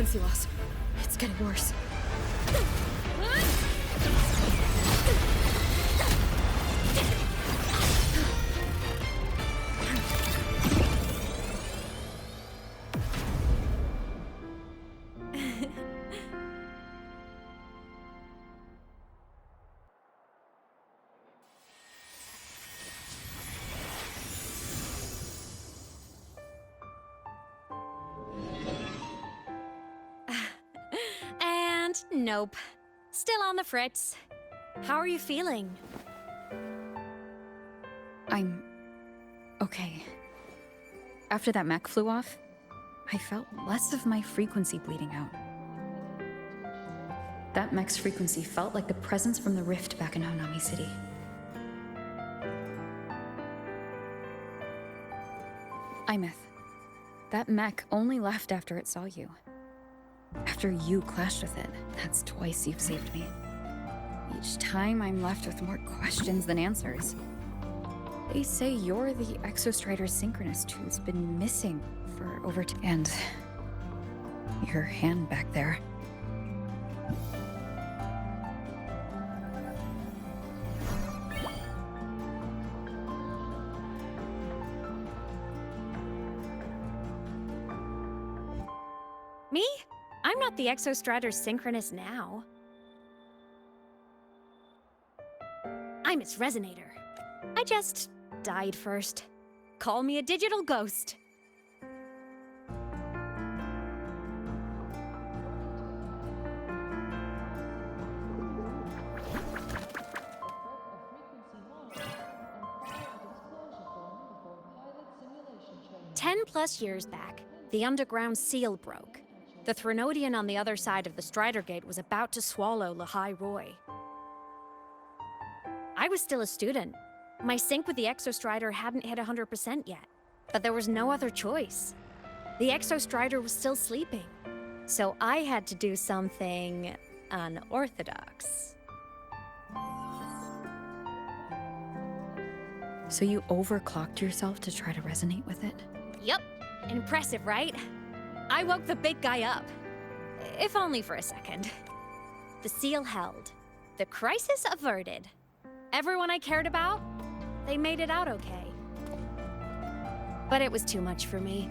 frequency loss. It's getting worse. And nope. Still on the fritz. How are you feeling? I'm... okay. After that mech flew off, I felt less of my frequency bleeding out. That mech's frequency felt like the presence from the rift back in Honami City. Imeth, that mech only left after it saw you. After you clashed with it. That's twice you've saved me. Each time I'm left with more questions than answers. They say you're the Exostrider Synchronist who's been missing for over and your hand back there. Me? I'm not the Exostrider Synchronist now. I'm its Resonator. I just died first. Call me a digital ghost. +10 years back, the underground seal broke. The Threnodian on the other side of the Strider Gate was about to swallow Lahai Roy. I was still a student. My sync with the Exostrider hadn't hit 100% yet, but there was no other choice. The Exostrider was still sleeping, so I had to do something unorthodox. So you overclocked yourself to try to resonate with it? Yup. Impressive, right? I woke the big guy up. If only for a second. The seal held. The crisis averted. Everyone I cared about, they made it out okay. But it was too much for me.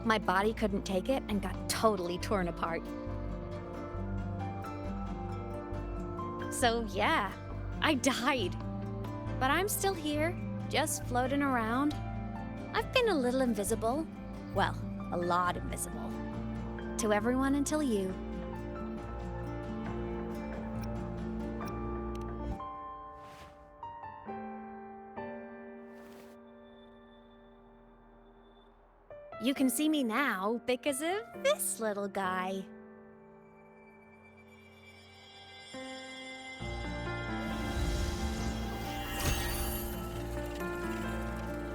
My body couldn't take it and got totally torn apart. So yeah, I died. But I'm still here, just floating around. I've been a little invisible. Well, a lot invisible. To everyone until you. You can see me now because of this little guy.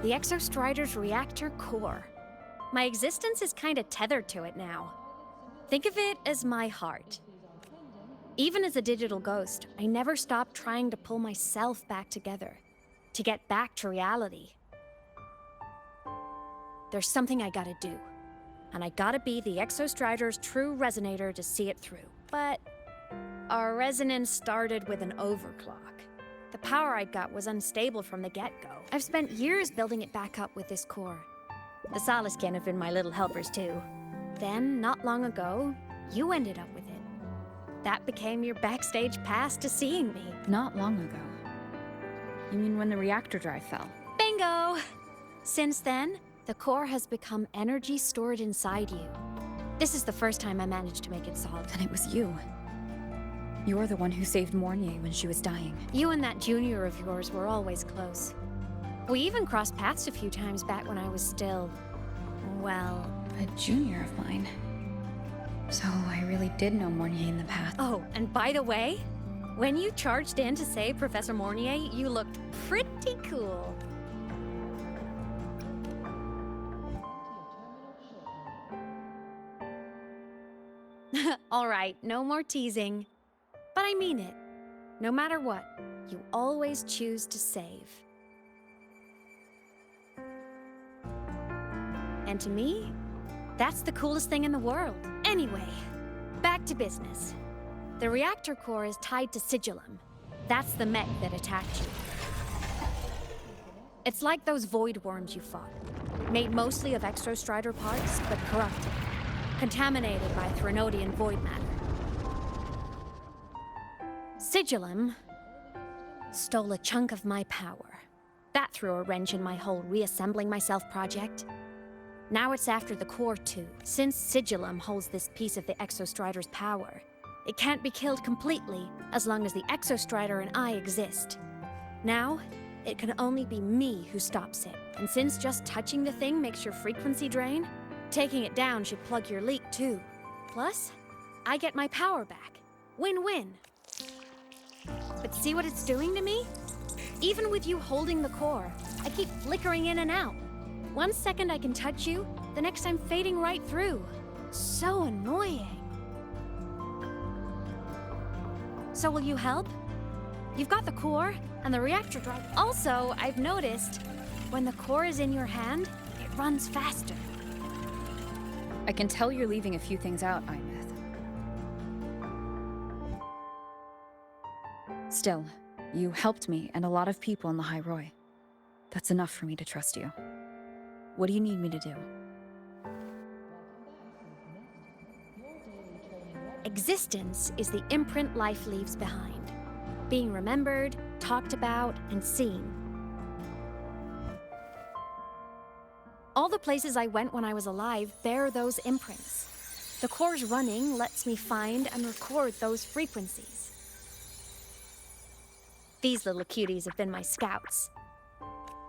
The Exostrider's reactor core. My existence is kinda tethered to it now. Think of it as my heart. Even as a digital ghost, I never stopped trying to pull myself back together, to get back to reality. There's something I gotta do, and I gotta be the Exostrider's true resonator to see it through. But our resonance started with an overclock. The power I got was unstable from the get-go. I've spent years building it back up with this core. The Soliskin have been my little helpers too. Then, not long ago, you ended up with it. That became your backstage pass to seeing me. Not long ago. You mean when the reactor drive fell? Bingo! Since then, the core has become energy stored inside you. This is the first time I managed to make it solid. Then it was you. You're the one who saved Mornier when she was dying. You and that junior of yours were always close. We even crossed paths a few times back when I was still, well... A junior of mine. So I really did know Mornier in the past. Oh, and by the way, when you charged in to save Professor Mornier, you looked pretty cool. All right, no more teasing. But I mean it. No matter what, you always choose to save. And to me, that's the coolest thing in the world. Anyway, back to business. The reactor core is tied to Sigillum. That's the mech that attacked you. It's like those void worms you fought. Made mostly of Exostrider parts, but corrupted. Contaminated by Threnodian void matter. Sigillum stole a chunk of my power. That threw a wrench in my whole reassembling myself project. Now it's after the core too. Since Sigillum holds this piece of the Exostrider's power, it can't be killed completely as long as the Exostrider and I exist. Now, it can only be me who stops it. And since just touching the thing makes your frequency drain, taking it down should plug your leak too. Plus, I get my power back. Win-win. But see what it's doing to me? Even with you holding the core, I keep flickering in and out. 1 second I can touch you, the next I'm fading right through. So annoying. So will you help? You've got the core and the reactor drive. Also, I've noticed, when the core is in your hand, it runs faster. I can tell you're leaving a few things out, Imeth. Still, you helped me and a lot of people in the High Roy. That's enough for me to trust you. What do you need me to do? Existence is the imprint life leaves behind. Being remembered, talked about, and seen. All the places I went when I was alive bear those imprints. The core's running lets me find and record those frequencies. These little cuties have been my scouts.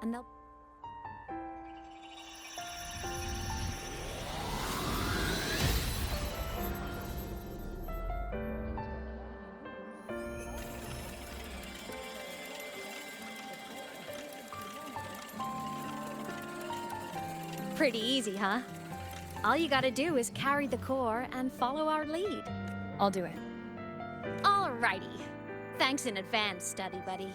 And they'll... Pretty easy, huh? All you gotta do is carry the core and follow our lead. I'll do it. Alrighty. Thanks in advance, study buddy.